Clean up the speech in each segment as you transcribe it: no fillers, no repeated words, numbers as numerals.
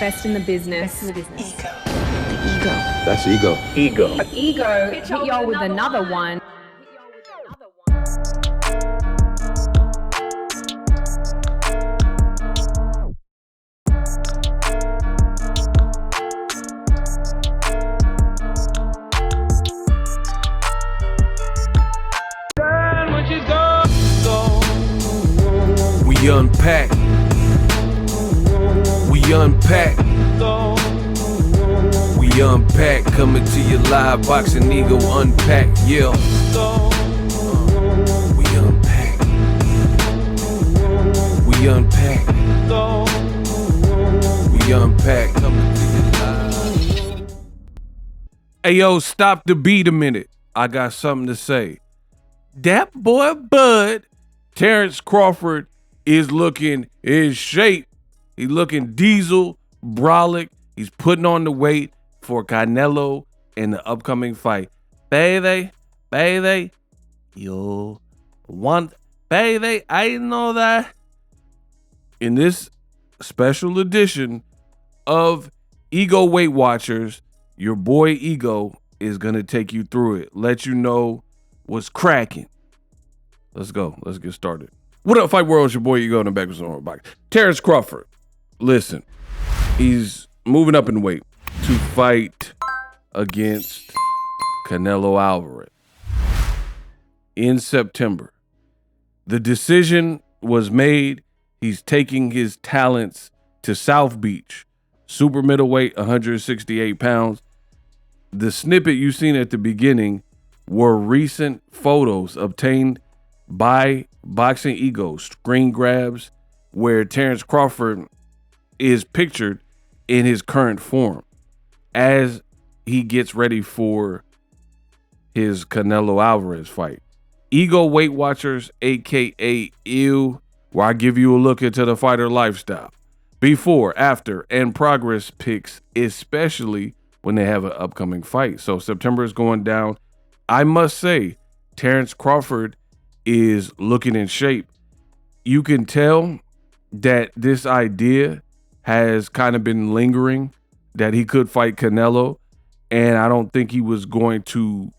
Best in the business. Best in the business. Ego. That's ego. Ego. Hit y'all with another one. We unpack. We unpack. We unpack. Coming to you live. Boxing Ego unpack. Yeah. We unpack. We unpack. We unpack. Coming to you live. Hey yo, stop the beat a minute. I got something to say. That boy Bud, Terence Crawford, is looking in shape. He's looking diesel, brolic. He's putting on the weight for Canelo in the upcoming fight. Baby, you want, baby, I know that. In this special edition of Ego Weight Watchers, your boy Ego is going to take you through it, let you know what's cracking. Let's go. Let's get started. What up, Fight World? It's your boy Ego in the back with some box. Terence Crawford. Listen, he's moving up in weight to fight against Canelo Alvarez in September. The decision was made. He's taking his talents to South Beach, super middleweight, 168 pounds. The snippet you seen at the beginning were recent photos obtained by Boxing Ego, screen grabs where Terence Crawford is pictured in his current form as he gets ready for his Canelo Alvarez fight. Ego Weight Watchers, aka EW, where I give you a look into the fighter lifestyle, before, after, and progress pics, especially when they have an upcoming fight. So September is going down. I must say, Terence Crawford is looking in shape. You can tell that this idea has kind of been lingering, that he could fight Canelo, and I don't think he was going to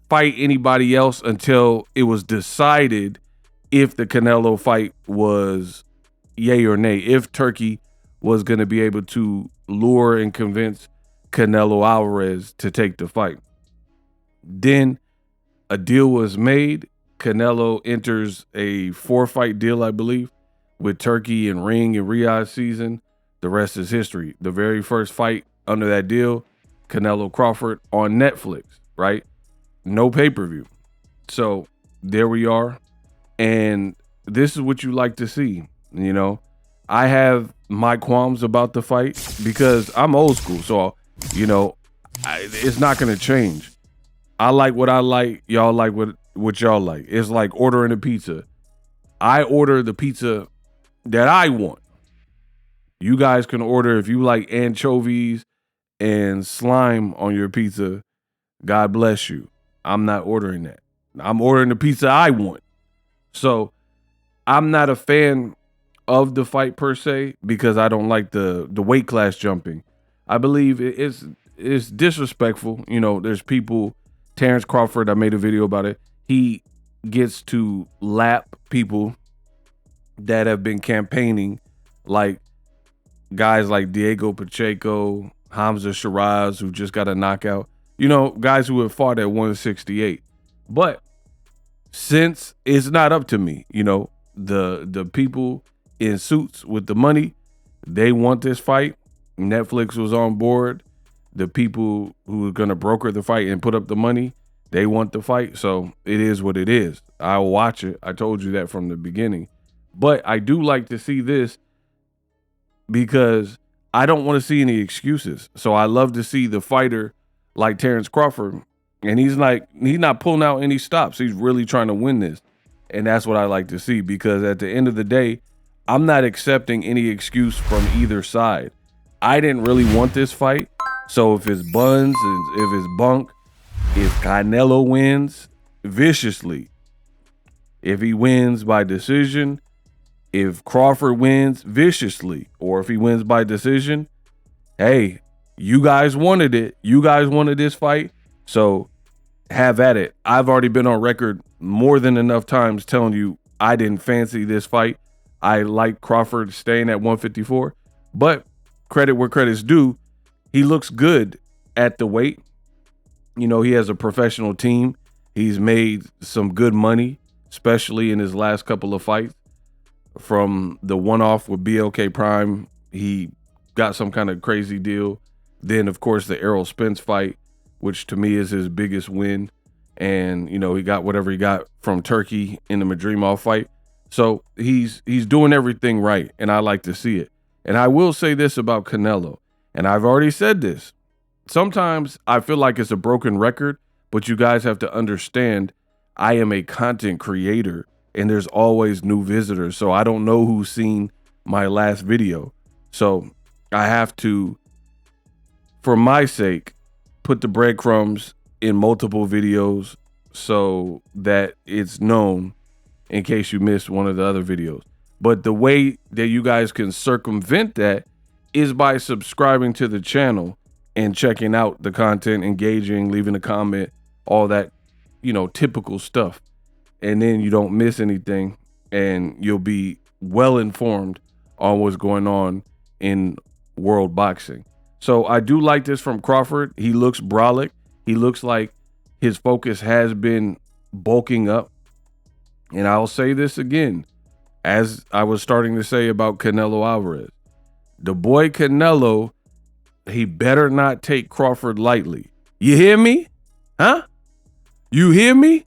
fight anybody else until it was decided if the Canelo fight was yay or nay, if Turkey was going to be able to lure and convince Canelo Alvarez to take the fight. Then a deal was made. Canelo enters a 4-fight deal, I believe, with Turkey and Ring and Riyadh season. The rest is history. The very first fight under that deal, Canelo-Crawford on Netflix, right? No pay-per-view. So there we are. And this is what you like to see. You know, I have my qualms about the fight because I'm old school. So, you know, it's not going to change. I like what I like. Y'all like what y'all like. It's like ordering a pizza. I order the pizza that I want. You guys can order if you like anchovies and slime on your pizza. God bless you. I'm not ordering that. I'm ordering the pizza I want. So I'm not a fan of the fight per se because I don't like the weight class jumping. I believe it's disrespectful. You know, there's people. Terence Crawford, I made a video about it. He gets to lap people that have been campaigning, like guys like Diego Pacheco, Hamza Shiraz, who just got a knockout. You know, guys who have fought at 168. But since it's not up to me, you know, the people in suits with the money, they want this fight. Netflix was on board. The people who are going to broker the fight and put up the money, they want the fight. So it is what it is. I'll watch it. I told you that from the beginning. But I do like to see this because I don't want to see any excuses. So I love to see the fighter like Terence Crawford. And he's not pulling out any stops. He's really trying to win this. And that's what I like to see because at the end of the day, I'm not accepting any excuse from either side. I didn't really want this fight. So if it's buns, if it's bunk, if Canelo wins viciously, if he wins by decision, If Crawford wins viciously or if he wins by decision, hey, you guys wanted it. You guys wanted this fight. So have at it. I've already been on record more than enough times telling you I didn't fancy this fight. I like Crawford staying at 154, but credit where credit's due. He looks good at the weight. You know, he has a professional team. He's made some good money, especially in his last couple of fights. From the one-off with BLK Prime, he got some kind of crazy deal. Then, of course, the Errol Spence fight, which to me is his biggest win. And, you know, he got whatever he got from Turkey in the Madrimov fight. So he's doing everything right, and I like to see it. And I will say this about Canelo, and I've already said this. Sometimes I feel like it's a broken record, but you guys have to understand I am a content creator, and there's always new visitors. So I don't know who's seen my last video. So I have to, for my sake, put the breadcrumbs in multiple videos so that it's known in case you missed one of the other videos. But the way that you guys can circumvent that is by subscribing to the channel and checking out the content, engaging, leaving a comment, all that, you know, typical stuff. And then you don't miss anything and you'll be well informed on what's going on in world boxing. So I do like this from Crawford. He looks brolic. He looks like his focus has been bulking up. And I'll say this again, as I was starting to say about Canelo Alvarez. The boy Canelo, he better not take Crawford lightly. You hear me? Huh? You hear me?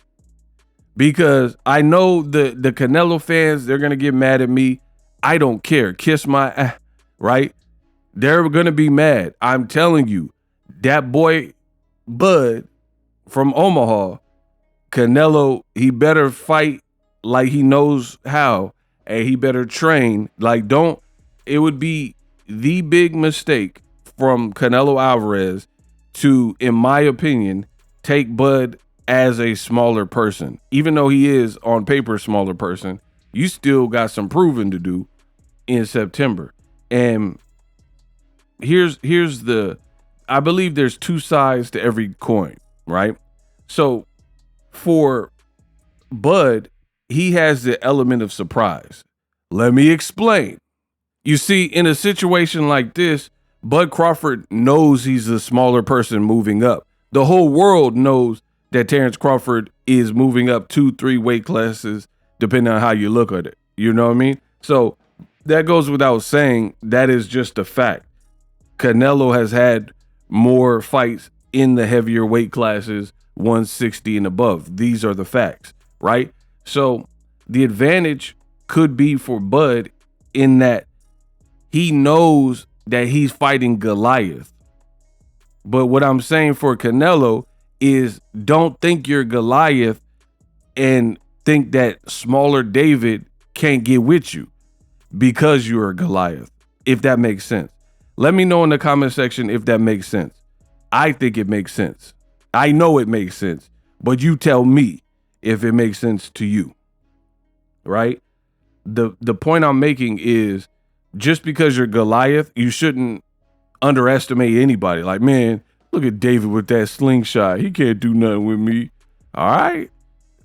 Because I know the Canelo fans, they're going to get mad at me. I don't care. Kiss my, right? They're going to be mad. I'm telling you, that boy Bud from Omaha, Canelo, he better fight like he knows how, and he better train. Like, it would be the big mistake from Canelo Alvarez to, in my opinion, take Bud as a smaller person. Even though he is on paper a smaller person, you still got some proving to do in September. And here's I believe there's two sides to every coin, right? So for Bud, he has the element of surprise. Let me explain. You see, in a situation like this, Bud Crawford knows he's a smaller person moving up. The whole world knows that Terence Crawford is moving up 2-3 weight classes, depending on how you look at it. You know what I mean? So that goes without saying. That is just a fact. Canelo has had more fights in the heavier weight classes, 160 and above. These are the facts, right? So the advantage could be for Bud in that he knows that he's fighting Goliath. But what I'm saying for Canelo is, don't think you're Goliath and think that smaller David can't get with you because you're a Goliath, if that makes sense. Let me know in the comment section if that makes sense. I think it makes sense. I know it makes sense, but you tell me if it makes sense to you, right? The point I'm making is, just because you're Goliath, you shouldn't underestimate anybody. Like, man, look at David with that slingshot. He can't do nothing with me. All right.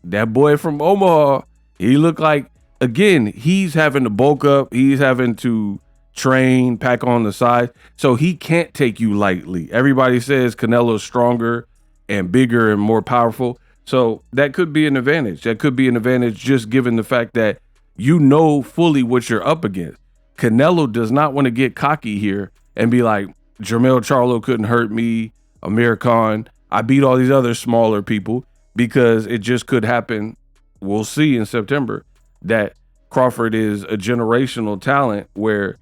That boy from Omaha, he looked like, again, he's having to bulk up. He's having to train, pack on the side. So he can't take you lightly. Everybody says Canelo's stronger and bigger and more powerful. So that could be an advantage. That could be an advantage just given the fact that you know fully what you're up against. Canelo does not want to get cocky here and be like, Jermell Charlo couldn't hurt me, Amir Khan. I beat all these other smaller people, because it just could happen. We'll see in September that Crawford is a generational talent where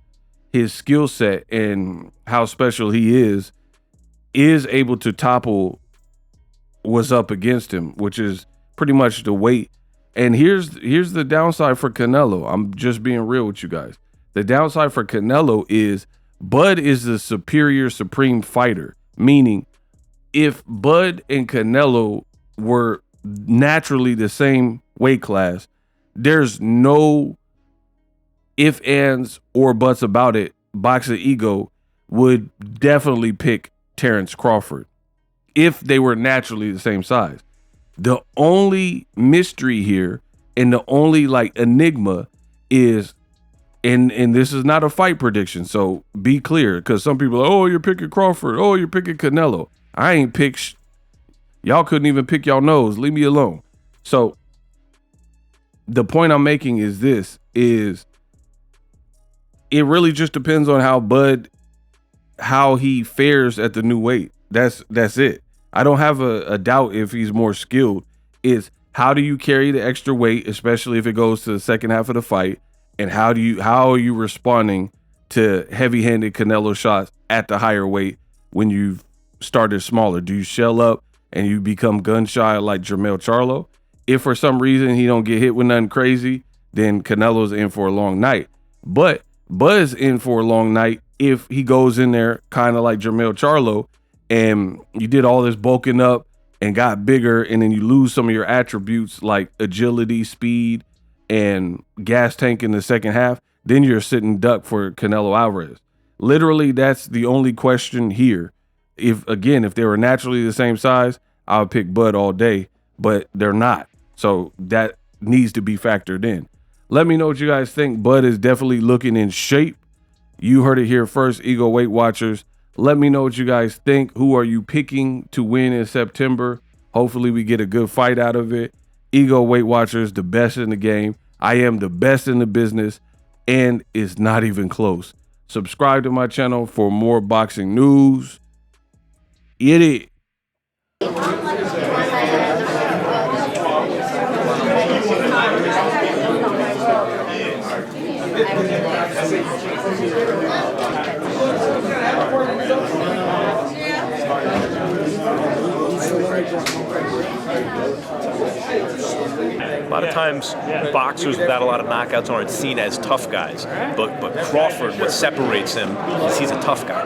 his skill set and how special he is able to topple what's up against him, which is pretty much the weight. And here's the downside for Canelo. I'm just being real with you guys. The downside for Canelo is Bud is the superior supreme fighter, meaning if Bud and Canelo were naturally the same weight class, there's no if, ands, or buts about it, Boxing Ego would definitely pick Terence Crawford if they were naturally the same size. The only mystery here and the only like enigma is, and this is not a fight prediction, so be clear, because some people are, oh, you're picking Crawford, oh, you're picking Canelo. I ain't picked. Y'all couldn't even pick y'all nose. Leave me alone. So the point I'm making is this: is it really just depends on how he fares at the new weight. That's it. I don't have a doubt if he's more skilled. It's how do you carry the extra weight, especially if it goes to the second half of the fight, and how are you responding to heavy-handed Canelo shots at the higher weight when you've started smaller? Do you shell up and you become gun shy like Jermell Charlo? If for some reason he don't get hit with nothing crazy, then Canelo's in for a long night. But Buzz in for a long night if he goes in there kind of like Jermell Charlo, and you did all this bulking up and got bigger, and then you lose some of your attributes like agility, speed, and gas tank in the second half, then you're sitting duck for Canelo Alvarez. Literally, that's the only question here. If they were naturally the same size, I would pick Bud all day, but they're not. So that needs to be factored in. Let me know what you guys think. Bud is definitely looking in shape. You heard it here first, Ego Weight Watchers. Let me know what you guys think. Who are you picking to win in September? Hopefully we get a good fight out of it. Ego Weight Watchers, the best in the game. I am the best in the business, and it's not even close. Subscribe to my channel for more boxing news. Idiot. A lot of times, boxers without a lot of knockouts aren't seen as tough guys. But Crawford, what separates him is he's a tough guy.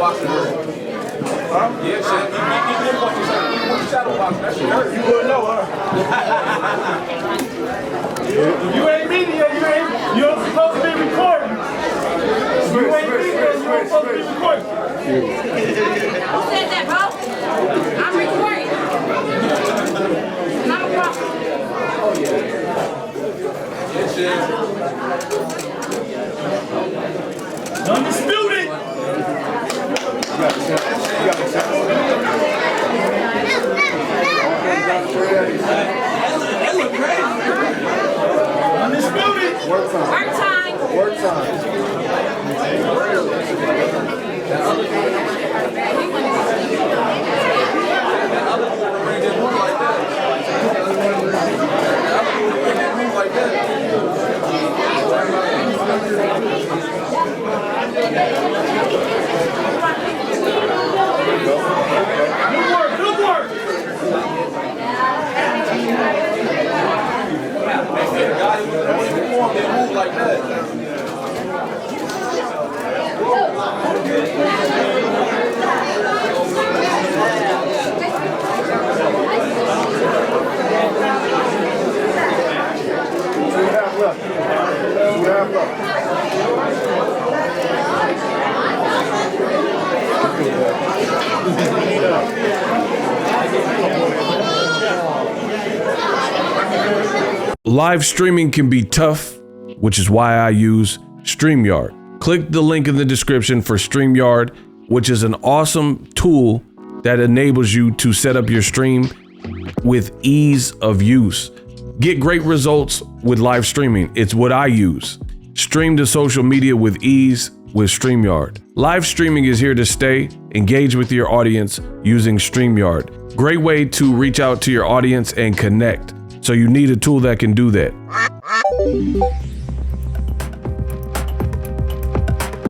boxing. Huh? Yeah, shit. You shadow boxing. That shit hurt. You wouldn't know, huh? You ain't media. You're supposed to be recording. You ain't media. You're supposed to be recording. Who said that, bro? I'm recording. Not a problem. Oh, yeah. Yeah, shit. Undisputed! That look crazy. Undisputed! Work time. Work time. Good work! They move like that. Live streaming can be tough, which is why I use StreamYard. Click the link in the description for StreamYard, which is an awesome tool that enables you to set up your stream with ease of use. Get great results with live streaming. It's what I use. Stream to social media with ease with StreamYard. Live streaming is here to stay. Engage with your audience using StreamYard. Great way to reach out to your audience and connect. So you need a tool that can do that.